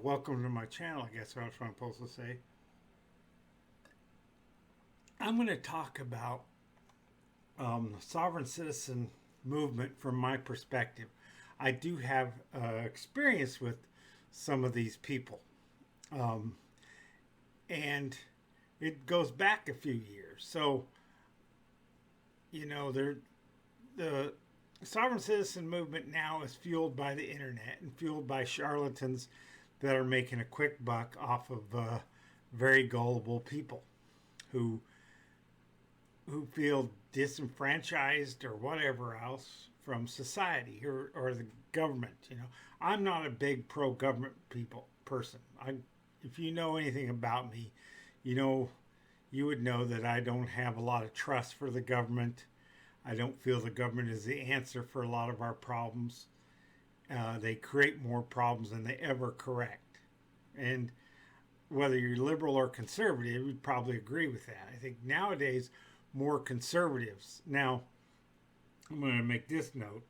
Welcome to my channel, I guess what I was supposed to say. I'm going to talk about the sovereign citizen movement from my perspective. I do have experience with some of these people, and it goes back a few years. So, the sovereign citizen movement now is fueled by the internet and fueled by charlatans that are making a quick buck off of very gullible people who feel disenfranchised or whatever else from society or the government. I'm not a big pro-government person. If you know anything about me, you would know that I don't have a lot of trust for the government. I don't feel the government is the answer for a lot of our problems. They create more problems than they ever correct. And whether you're liberal or conservative, you'd probably agree with that. I think nowadays, more conservatives. Now, I'm going to make this note.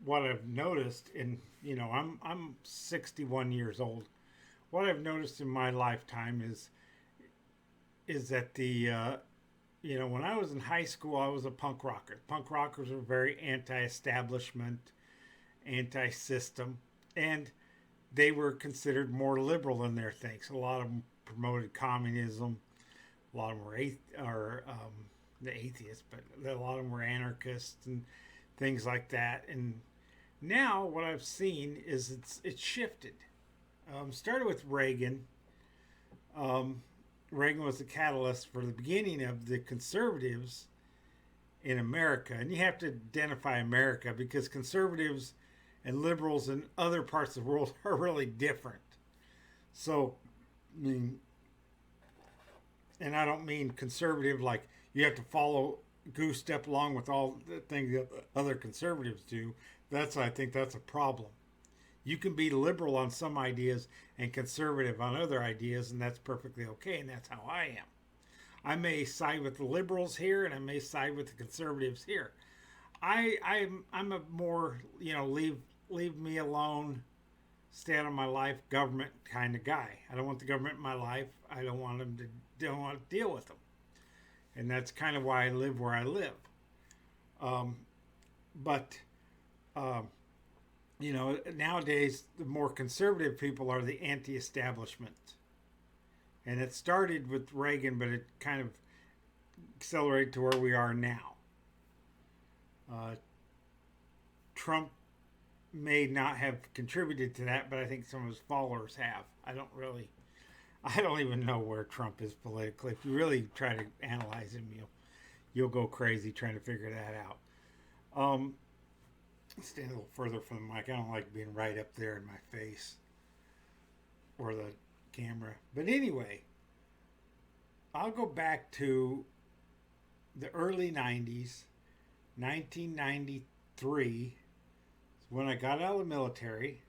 What I've noticed, I'm 61 years old. What I've noticed in my lifetime is that when I was in high school, I was a punk rocker. Punk rockers were very anti-establishment, anti-system, and they were considered more liberal in their things. A lot of them promoted communism. A lot of them were the atheists, but a lot of them were anarchists and things like that. And now what I've seen is it's shifted. Started with Reagan. Reagan was the catalyst for the beginning of the conservatives in America. And you have to identify America because conservatives and liberals in other parts of the world are really different. So, and I don't mean conservative like you have to follow goose step along with all the things that other conservatives do. I think that's a problem. You can be liberal on some ideas and conservative on other ideas, and that's perfectly okay, and that's how I am. I may side with the liberals here, and I may side with the conservatives here. I'm a more leave me alone, stay out of my life, government kind of guy. I don't want the government in my life. I don't want to deal with them, and that's kind of why I live where I live. But nowadays the more conservative people are the anti-establishment, and it started with Reagan, but it kind of accelerated to where we are now. Trump may not have contributed to that, but I think some of his followers have. I don't even know where Trump is politically. If you really try to analyze him, you'll go crazy trying to figure that out. Stand a little further from the mic. I don't like being right up there in my face or the camera. But anyway, I'll go back to the early 90s, 1993, when I got out of the military.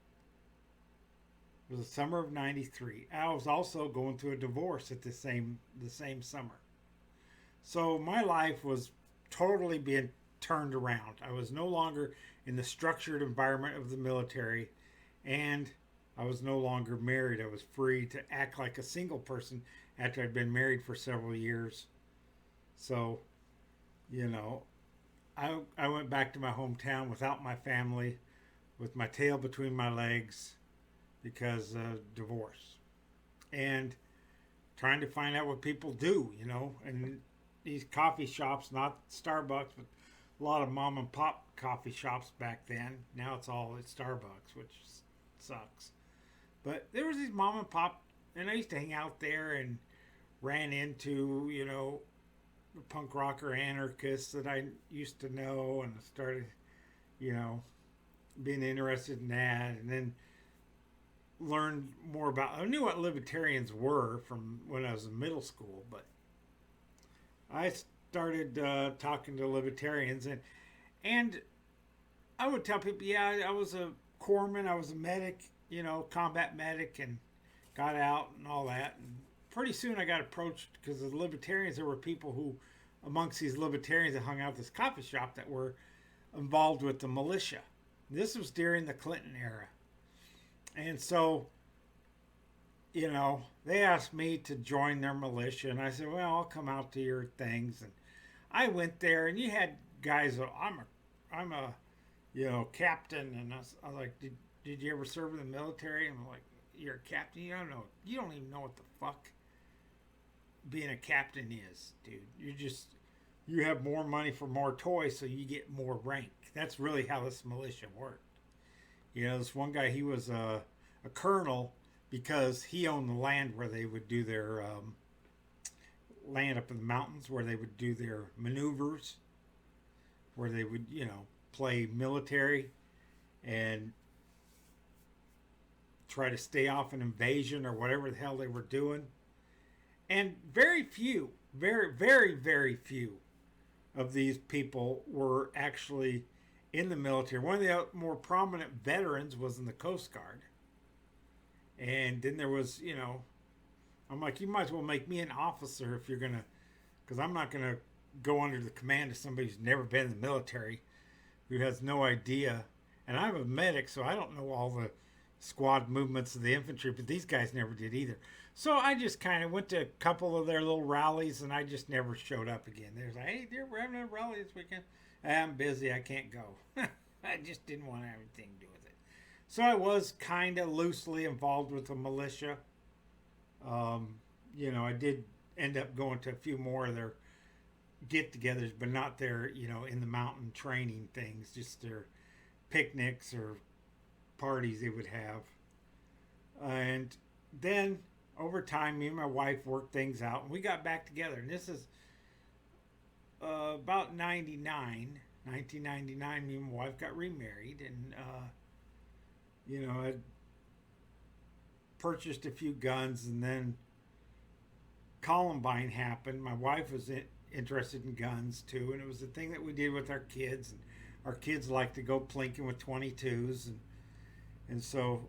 It was the summer of 93. I was also going through a divorce at the same summer. So my life was totally being turned around. I was no longer in the structured environment of the military, and I was no longer married. I was free to act like a single person after I'd been married for several years. So, I went back to my hometown without my family, with my tail between my legs because of divorce, and trying to find out what people do, and these coffee shops, not Starbucks, but a lot of mom and pop coffee shops back then. Now it's all at Starbucks, which sucks. But there was these mom and pop, and I used to hang out there and ran into, the punk rocker anarchists that I used to know, and started, being interested in that, and then learned more about. I knew what libertarians were from when I was in middle school, but I started talking to libertarians, and I would tell people, yeah, I was a corpsman, I was a medic, combat medic, and got out and all that. And pretty soon I got approached because the libertarians, there were people who, amongst these libertarians that hung out at this coffee shop, that were involved with the militia. This was during the Clinton era. And so they asked me to join their militia, and I said, well, I'll come out to your things. And I went there, and you had guys. I'm a captain, and I was like, did you ever serve in the military? And I'm like, you're a captain? You don't even know what the fuck being a captain is, dude. You have more money for more toys, so you get more rank. That's really how this militia worked. This one guy, he was a colonel because he owned the land where they would do their land up in the mountains where they would do their maneuvers, where they would, play military and try to stay off an invasion or whatever the hell they were doing. And very few, very, very, very few of these people were actually in the military. One of the more prominent veterans was in the Coast Guard. And then there was, I'm like, you might as well make me an officer if you're going to, because I'm not going to go under the command of somebody who's never been in the military, who has no idea. And I'm a medic, so I don't know all the squad movements of the infantry, but these guys never did either. So I just kind of went to a couple of their little rallies, and I just never showed up again. They was like, hey, we're having a rally this weekend. I'm busy, I can't go. I just didn't want to have anything to do with it. So I was kind of loosely involved with the militia. I did end up going to a few more of their get-togethers, but not their, in the mountain training things, just their picnics or parties they would have. And then over time, me and my wife worked things out, and we got back together. And this is about 1999, me and my wife got remarried, and I purchased a few guns, and then Columbine happened. My wife was interested in guns too, and it was the thing that we did with our kids. And our kids like to go plinking with 22s, and so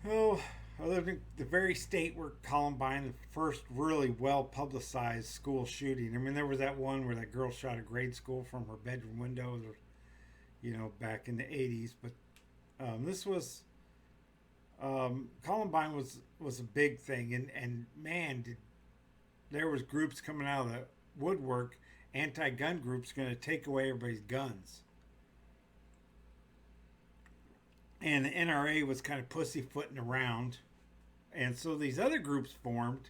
I lived in the very state where Columbine, the first really well publicized school shooting. I mean, there was that one where that girl shot a grade school from her bedroom window, back in the 80s. But this was Columbine was a big thing, and man, there was groups coming out of the woodwork, anti-gun groups, going to take away everybody's guns. And the NRA was kind of pussyfooting around. And so these other groups formed,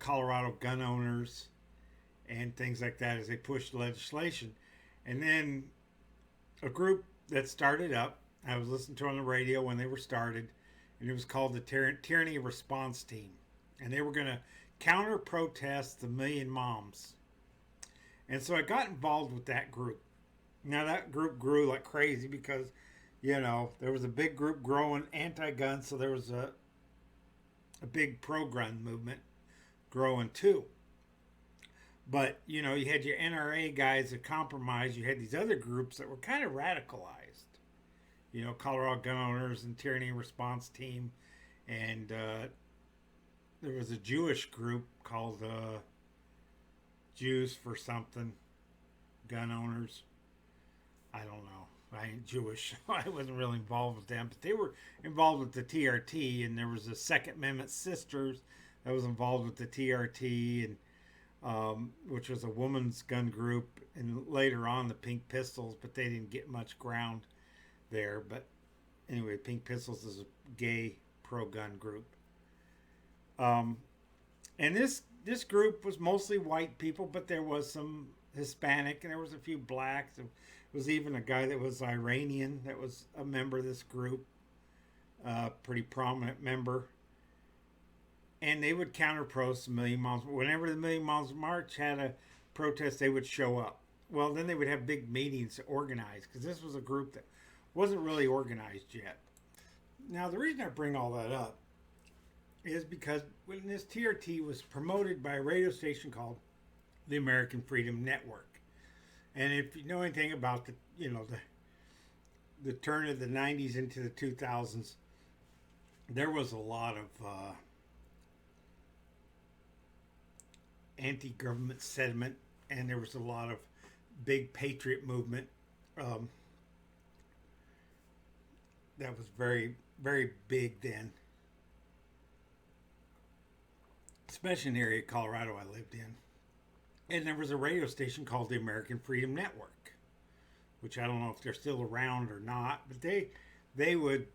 Colorado gun owners and things like that, as they pushed legislation. And then a group that started up, I was listening to on the radio when they were started, and it was called the Tyranny Response Team. And they were going to counter-protest the Million Moms. And so I got involved with that group. Now that group grew like crazy because, there was a big group growing anti-gun, so there was a big pro-gun movement growing too. But, you had your NRA guys that compromised. You had these other groups that were kind of radicalized. Colorado Gun Owners and Tyranny Response Team. And there was a Jewish group called Jews for something. Gun Owners. I don't know. I ain't Jewish. I wasn't really involved with them, but they were involved with the TRT, and there was a Second Amendment Sisters that was involved with the TRT, and which was a woman's gun group, and later on the Pink Pistols, but they didn't get much ground there. But anyway, Pink Pistols is a gay pro-gun group. And this group was mostly white people, but there was some Hispanic, and there was a few blacks. There was even a guy that was Iranian that was a member of this group, pretty prominent member. And they would counter-protest the Million Moms. Whenever the Million Moms March had a protest, they would show up. Well, then they would have big meetings to organize, because this was a group that wasn't really organized yet. Now, the reason I bring all that up is because when this TRT was promoted by a radio station called the American Freedom Network. And if you know anything about the turn of the 90s into the 2000s, there was a lot of anti-government sentiment, and there was a lot of big patriot movement that was very very big then, especially in the area of Colorado I lived in. And there was a radio station called the American Freedom Network, which I don't know if they're still around or not, but they would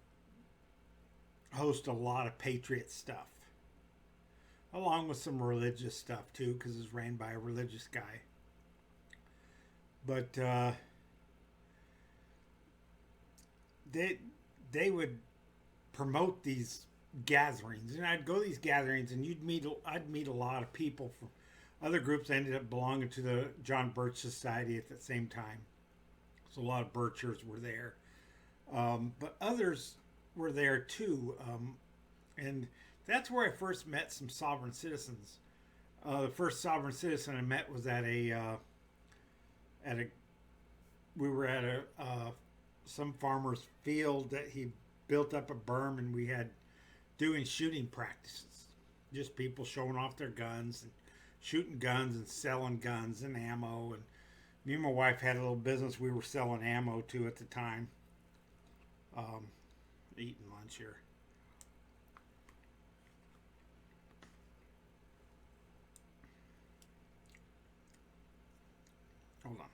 host a lot of patriot stuff, along with some religious stuff too, because it's ran by a religious guy. But they they would promote these gatherings, and I'd go to these gatherings, and I'd meet a lot of people from other groups. I ended up belonging to the John Birch Society at the same time, so a lot of Birchers were there, but others were there too, and that's where I first met some sovereign citizens. The first sovereign citizen I met was at a we were at a some farmer's field that he built up a berm, and we had doing shooting practices. Just people showing off their guns and shooting guns and selling guns and ammo. And me and my wife had a little business we were selling ammo to at the time. Eating lunch here. Hold on.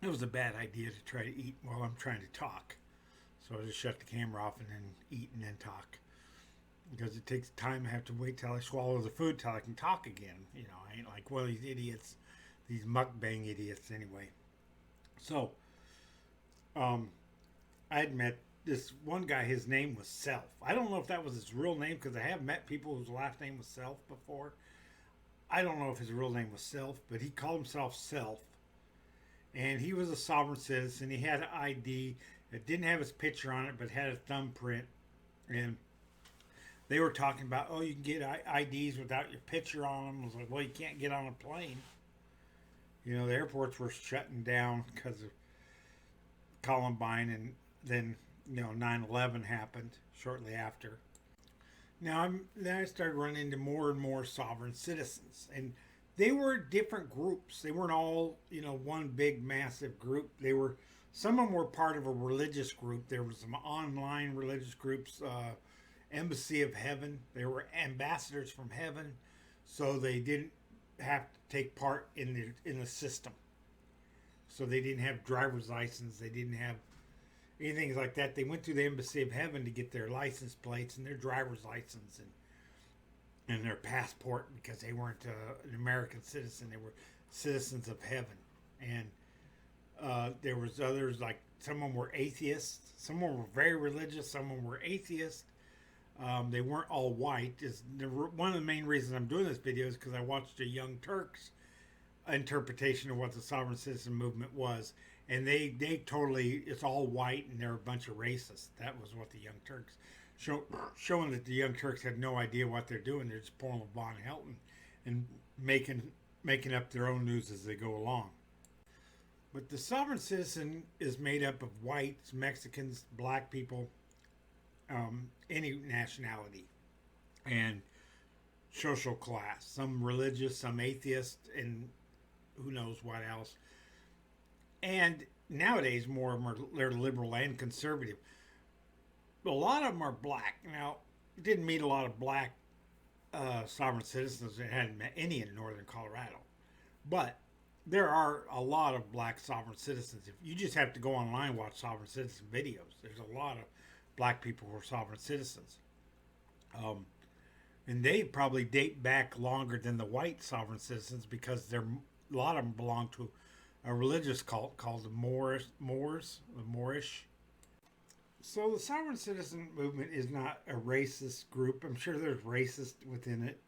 It was a bad idea to try to eat while I'm trying to talk. So I just shut the camera off and then eat and then talk. Because it takes time. I have to wait till I swallow the food till I can talk again. You know, I ain't like one of these idiots, these mukbang idiots anyway. So, I had met this one guy. His name was Self. I don't know if that was his real name, because I have met people whose last name was Self before. I don't know if his real name was Self, but he called himself Self. And he was a sovereign citizen. He had an ID. It didn't have his picture on it, but had a thumbprint. And they were talking about, oh, you can get IDs without your picture on them. I was like, well, you can't get on a plane. You know, the airports were shutting down because of Columbine, and then, 9/11 happened shortly after. Then I started running into more and more sovereign citizens, and they were different groups. They weren't all, one big massive group. Some of them were part of a religious group. There were some online religious groups, Embassy of Heaven. They were ambassadors from heaven, so they didn't have to take part in the system. So they didn't have driver's license. They didn't have anything like that. They went to the Embassy of Heaven to get their license plates and their driver's license and their passport, because they weren't an American citizen. They were citizens of heaven. And there was others, like some of them were atheists. Some of them were very religious. Some of them were atheists. They weren't all white. One of the main reasons I'm doing this video is because I watched a Young Turks interpretation of what the sovereign citizen movement was, and they totally, it's all white and they're a bunch of racists. That was what the Young Turks showing that the Young Turks had no idea what they're doing. They're just pulling a Von Helton and making up their own news as they go along. But the sovereign citizen is made up of whites, Mexicans, black people, any nationality, and social class. Some religious, some atheist, and who knows what else. And nowadays, more of them they're liberal and conservative. But a lot of them are black. Now, didn't meet a lot of black sovereign citizens. I hadn't met any in northern Colorado. But there are a lot of black sovereign citizens. If you just have to go online and watch sovereign citizen videos, there's a lot of black people who are sovereign citizens. And they probably date back longer than the white sovereign citizens, because a lot of them belong to a religious cult called the Moorish. So the sovereign citizen movement is not a racist group. I'm sure there's racist within it.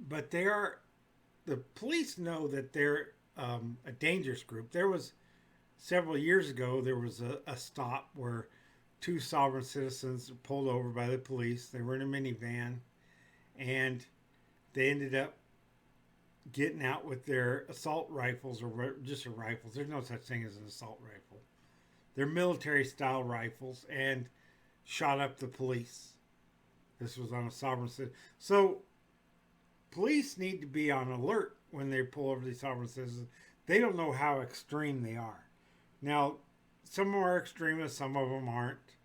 But the police know that they're a dangerous group. There was, several years ago, there was a stop where two sovereign citizens were pulled over by the police. They were in a minivan, and they ended up getting out with their assault rifles, or just rifles. There's no such thing as an assault rifle. They're military-style rifles, and shot up the police. This was on a sovereign citizen. So police need to be on alert when they pull over these sovereign citizens. They don't know how extreme they are. Now, some of them are extremists, some of them aren't.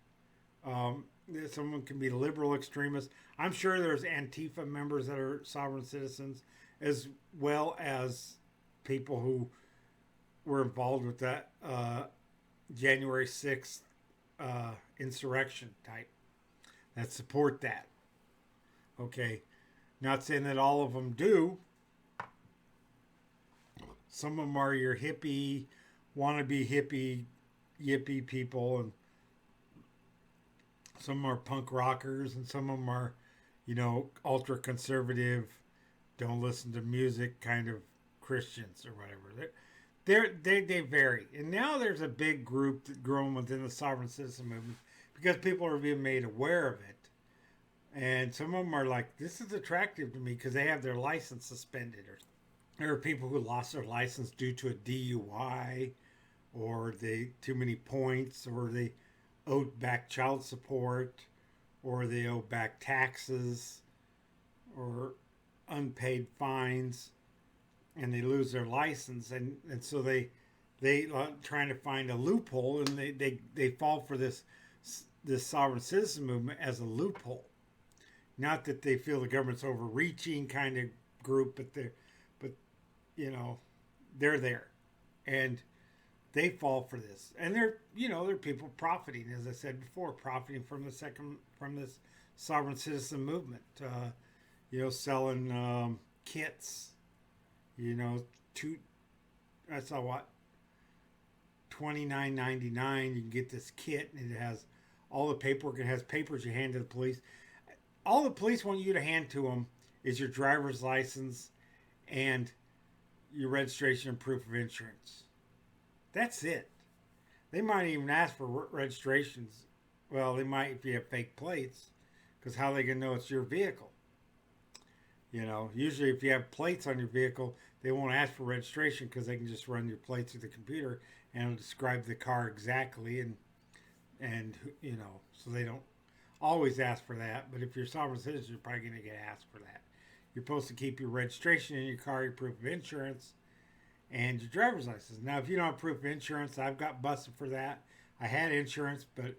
Um, some of them can be liberal extremists. I'm sure there's Antifa members that are sovereign citizens, as well as people who were involved with that January 6th insurrection type that support that. Okay, not saying that all of them do. Some of them are your hippie, wannabe hippie, yippie people, and some are punk rockers, and some of them are, ultra conservative, don't listen to music kind of Christians or whatever. They vary, and now there's a big group that growing within the sovereign citizen movement because people are being made aware of it, and some of them are like, "This is attractive to me" because they have their license suspended, or there are people who lost their license due to a DUI, or they too many points, or they owed back child support, or they owe back taxes, or unpaid fines, and they lose their license, and so they trying to find a loophole, and they fall for this sovereign citizen movement as a loophole. Not that they feel the government's overreaching kind of group, but they're there, and they fall for this, and they're people profiting, as I said before, profiting from this sovereign citizen movement. Selling kits. Two. I saw what $29.99. You can get this kit, and it has all the paperwork. It has papers you hand to the police. All the police want you to hand to them is your driver's license and your registration and proof of insurance. That's it. They might even ask for registrations. Well, they might if you have fake plates, because how are they going to know it's your vehicle? Usually if you have plates on your vehicle, they won't ask for registration because they can just run your plates through the computer and it'll describe the car exactly, and so they don't always ask for that. But if you're a sovereign citizen, you're probably going to get asked for that. You're supposed to keep your registration in your car, your proof of insurance, and your driver's license. Now, if you don't have proof of insurance, I've got busted for that. I had insurance, but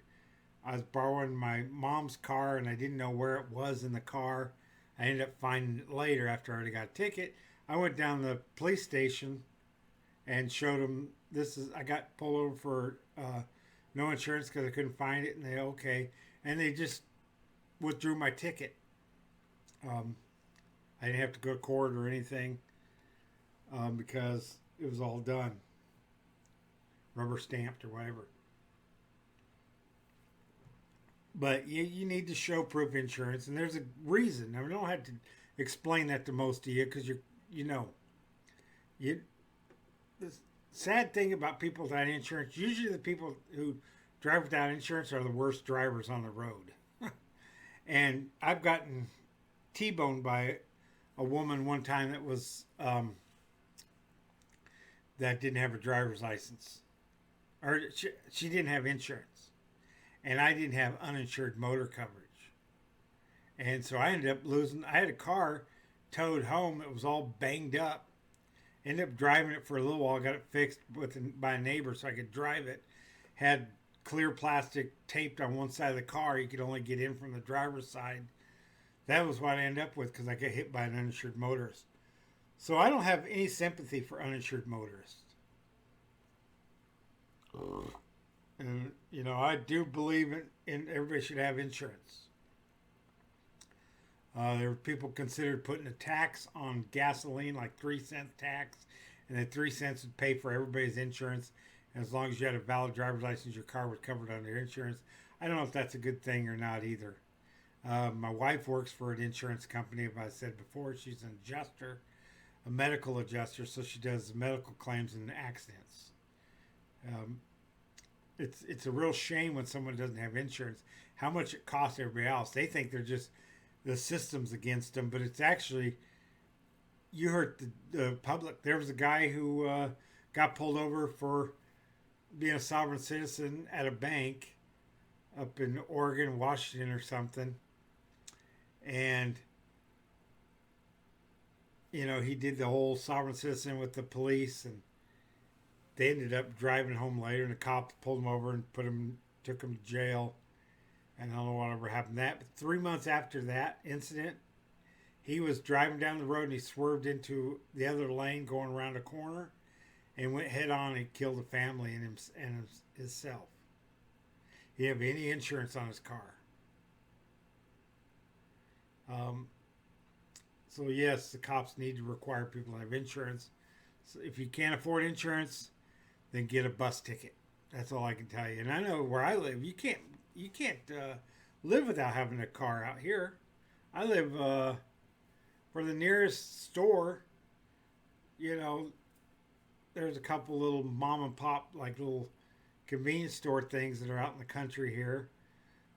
I was borrowing my mom's car and I didn't know where it was in the car. I ended up finding it later after I already got a ticket. I went down to the police station and showed them I got pulled over for no insurance because I couldn't find it, and and they just withdrew my ticket. I didn't have to go to court or anything because it was all done, rubber stamped or whatever. But you need to show proof of insurance, and there's a reason. I don't have to explain that to most of you because you. The sad thing about people without insurance, usually the people who drive without insurance are the worst drivers on the road. And I've gotten T-boned by a woman one time that was that didn't have a driver's license, or she didn't have insurance, and I didn't have uninsured motor coverage, and so I ended up losing. I had a car towed home. It was all banged up. Ended up driving it for a little while. Got it fixed by a neighbor so I could drive it. Had clear plastic taped on one side of the car. You could only get in from the driver's side. That was what I ended up with because I got hit by an uninsured motorist. So I don't have any sympathy for uninsured motorists. And, I do believe in everybody should have insurance. There were people considered putting a tax on gasoline, like 3 cent tax, and that 3 cents would pay for everybody's insurance. And as long as you had a valid driver's license, your car was covered under insurance. I don't know if that's a good thing or not either. My wife works for an insurance company, as I said before. She's an adjuster, a medical adjuster, so she does medical claims and accidents. It's a real shame when someone doesn't have insurance, how much it costs everybody else. They think they're just the system's against them, but it's actually, you hurt the public. There was a guy who got pulled over for being a sovereign citizen at a bank up in Oregon, Washington, or something, and he did the whole sovereign citizen with the police, and They ended up driving home later, and the cops pulled him over and took him to jail. And I don't know whatever happened to that. But 3 months after that incident, he was driving down the road and he swerved into the other lane going around a corner and went head on and killed a family and himself. He didn't have any insurance on his car. So yes, the cops need to require people to have insurance. So if you can't afford insurance, then get a bus ticket. That's all I can tell you. And I know where I live, you can't live without having a car out here. I live for the nearest store. You know, there's a couple little mom and pop, like little convenience store things that are out in the country here.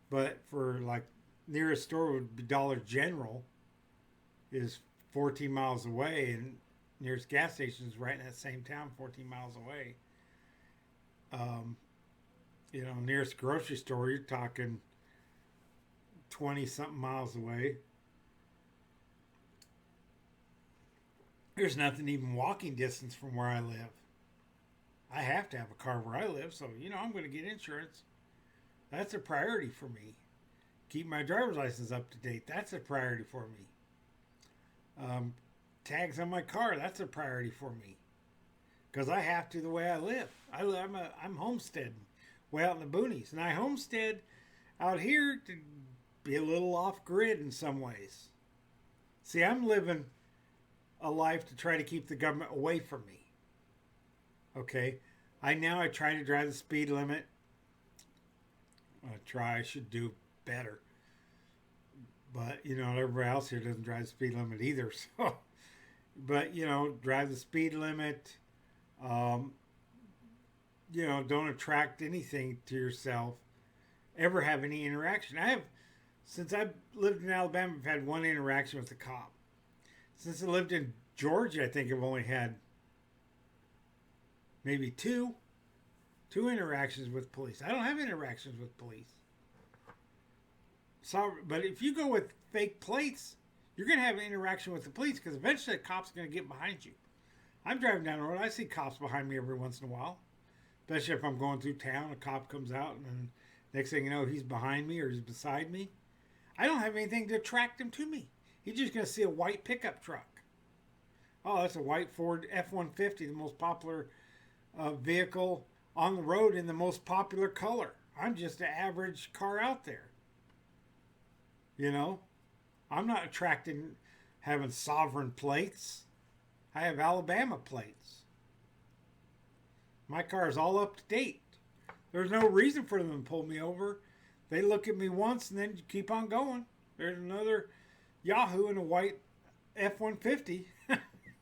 But for like nearest store would be Dollar General, is 14 miles away, and nearest gas station is right in that same town, 14 miles away. You know, nearest grocery store, you're talking 20 something miles away. There's nothing even walking distance from where I live. I have to have a car where I live, so, you know, I'm going to get insurance. That's a priority for me. Keep my driver's license up to date. That's a priority for me. Tags on my car, that's a priority for me. Because I have to the way I live. I'm homesteading way out in the boonies. And I homestead out here to be a little off grid in some ways. See, I'm living a life to try to keep the government away from me. Okay? I try to drive the speed limit. I should do better. But, you know, everybody else here doesn't drive the speed limit either. So, but, you know, drive the speed limit. You know, don't attract anything to yourself. Ever have any interaction. Since I've lived in Alabama, I've had one interaction with a cop. Since I lived in Georgia, I think I've only had maybe two interactions with police. I don't have interactions with police. So, but if you go with fake plates, you're going to have an interaction with the police because eventually a cop's going to get behind you. I'm driving down the road. I see cops behind me every once in a while. Especially if I'm going through town, a cop comes out and then next thing you know, he's behind me or he's beside me. I don't have anything to attract him to me. He's just going to see a white pickup truck. Oh, that's a white Ford F-150, the most popular vehicle on the road in the most popular color. I'm just an average car out there. You know, I'm not attracting having sovereign plates. I have Alabama plates. My car is all up to date. There's no reason for them to pull me over. They look at me once and then keep on going. There's another Yahoo in a white F-150.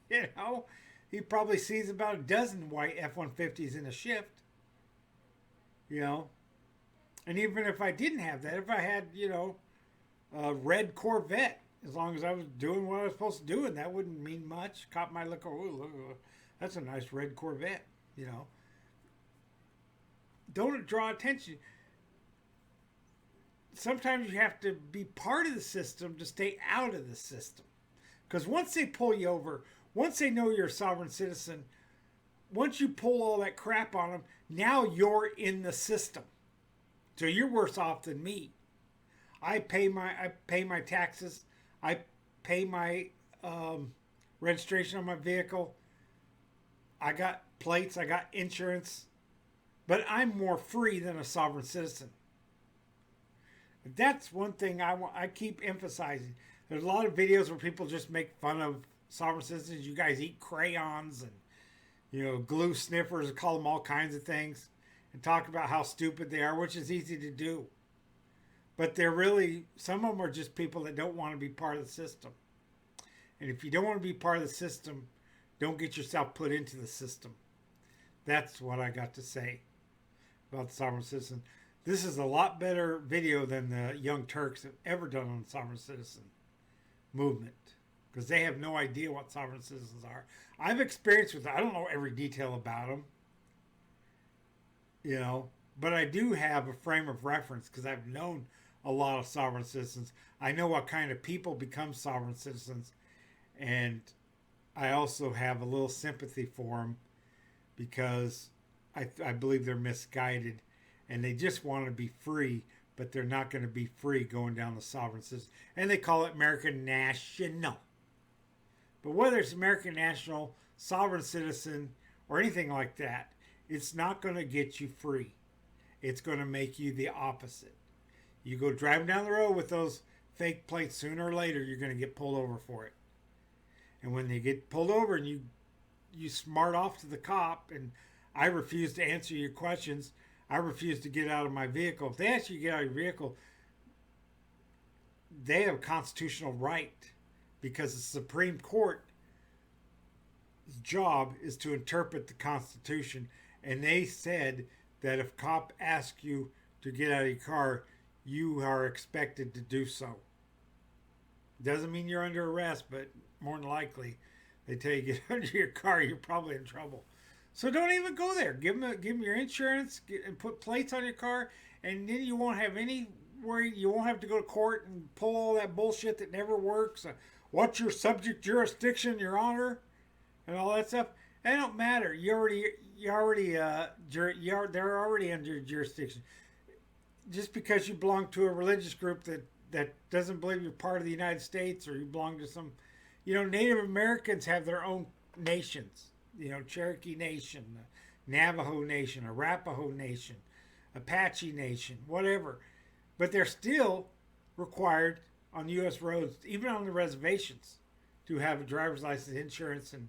You know, he probably sees about a dozen white F-150s in a shift. You know, and even if I didn't have that, if I had, you know, a red Corvette, as long as I was doing what I was supposed to do, and that wouldn't mean much. Cop might look, oh, look, that's a nice red Corvette, you know. Don't draw attention. Sometimes you have to be part of the system to stay out of the system. Because once they pull you over, once they know you're a sovereign citizen, once you pull all that crap on them, now you're in the system. So you're worse off than me. I pay my taxes. I pay my registration on my vehicle. I got plates. I got insurance. But I'm more free than a sovereign citizen. That's one thing I keep emphasizing. There's a lot of videos where people just make fun of sovereign citizens. You guys eat crayons and, you know, glue sniffers, call them all kinds of things, and talk about how stupid they are, which is easy to do. But they're really, some of them are just people that don't want to be part of the system. And if you don't want to be part of the system, don't get yourself put into the system. That's what I got to say about the sovereign citizen. This is a lot better video than the Young Turks have ever done on the sovereign citizen movement. Because they have no idea what sovereign citizens are. I've experienced with, I don't know every detail about them. You know, but I do have a frame of reference because I've known a lot of sovereign citizens. I know what kind of people become sovereign citizens. And I also have a little sympathy for them because I believe they're misguided and they just want to be free, but they're not going to be free going down the sovereign system. And they call it American national. But whether it's American national, sovereign citizen, or anything like that, it's not going to get you free. It's going to make you the opposite. You go driving down the road with those fake plates, sooner or later you're going to get pulled over for it. And when they get pulled over and you smart off to the cop, and I refuse to answer your questions, I refuse to get out of my vehicle. If they ask you to get out of your vehicle, they have a constitutional right, because the Supreme Court's job is to interpret the Constitution. And they said that if a cop asks you to get out of your car, you are expected to do so. Doesn't mean you're under arrest, but more than likely, they tell you to get out of your car, you're probably in trouble. So don't even go there. Give them your insurance and put plates on your car, and then you won't have any worry. You won't have to go to court and pull all that bullshit that never works. What's your subject jurisdiction, Your Honor, and all that stuff. It don't matter. They're already under jurisdiction. Just because you belong to a religious group that doesn't believe you're part of the United States, or you belong to some, Native Americans have their own nations. Cherokee Nation, Navajo Nation, Arapaho Nation, Apache Nation, whatever. But they're still required on U.S. roads, even on the reservations, to have a driver's license, insurance, and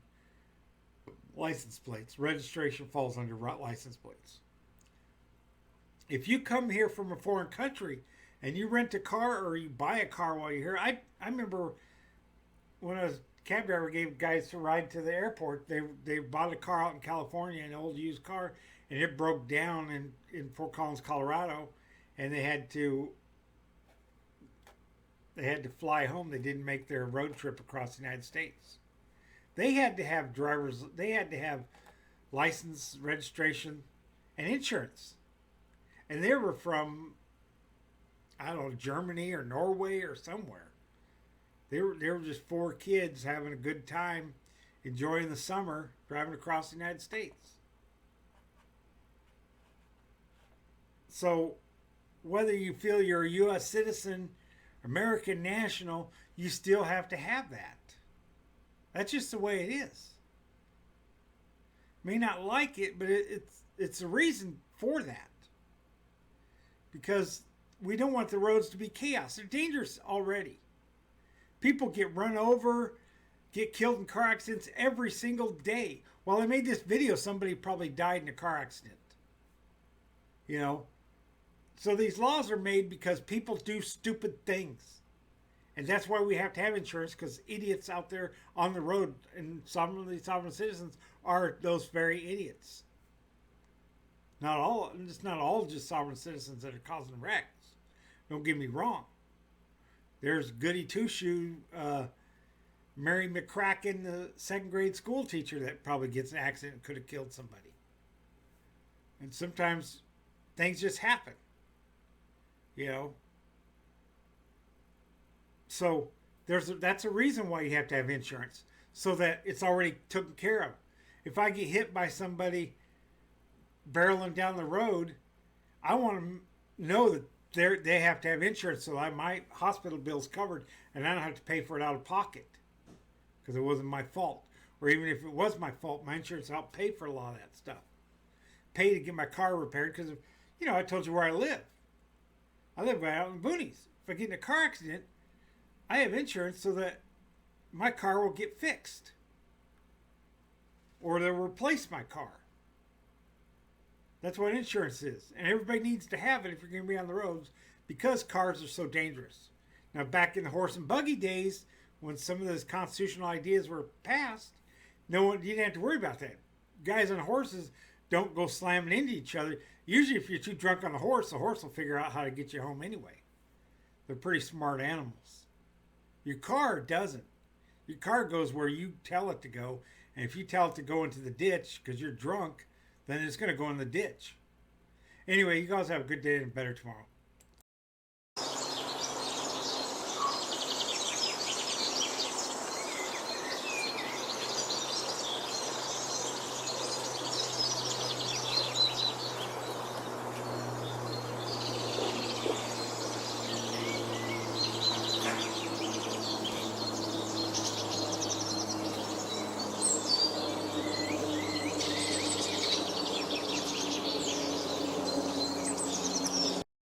license plates. Registration falls under license plates. If you come here from a foreign country and you rent a car or you buy a car while you're here, I remember when I was a cab driver, gave guys a ride to the airport. They bought a car out in California, an old used car, and it broke down in Fort Collins, Colorado, and they had to fly home. They didn't make their road trip across the United States. They had to have license, registration, and insurance. And they were from, I don't know, Germany or Norway or somewhere. They were just 4 kids having a good time, enjoying the summer, driving across the United States. So whether you feel you're a U.S. citizen, American national, you still have to have that. That's just the way it is. May not like it, but it's a reason for that. Because we don't want the roads to be chaos. They're dangerous already. People get run over, get killed in car accidents every single day. While I made this video, somebody probably died in a car accident. So these laws are made because people do stupid things. And that's why we have to have insurance, because idiots out there on the road, and sovereign citizens are those very idiots. It's not all just sovereign citizens that are causing wrecks. Don't get me wrong. There's goody two-shoe Mary McCracken, the 2nd grade school teacher, that probably gets an accident and could have killed somebody. And sometimes things just happen. So that's a reason why you have to have insurance, so that it's already taken care of. If I get hit by somebody barreling down the road, I want to know that they have to have insurance, so that my hospital bill's covered and I don't have to pay for it out of pocket because it wasn't my fault. Or even if it was my fault, my insurance will help pay for a lot of that stuff. Pay to get my car repaired because, I told you where I live. I live right out in the boonies. If I get in a car accident, I have insurance so that my car will get fixed. Or they'll replace my car. That's what insurance is. And everybody needs to have it if you're going to be on the roads, because cars are so dangerous. Now, back in the horse and buggy days, when some of those constitutional ideas were passed, you didn't have to worry about that. Guys on horses don't go slamming into each other. Usually if you're too drunk on the horse will figure out how to get you home anyway. They're pretty smart animals. Your car doesn't. Your car goes where you tell it to go. And if you tell it to go into the ditch because you're drunk, then it's going to go in the ditch. Anyway, you guys have a good day and better tomorrow.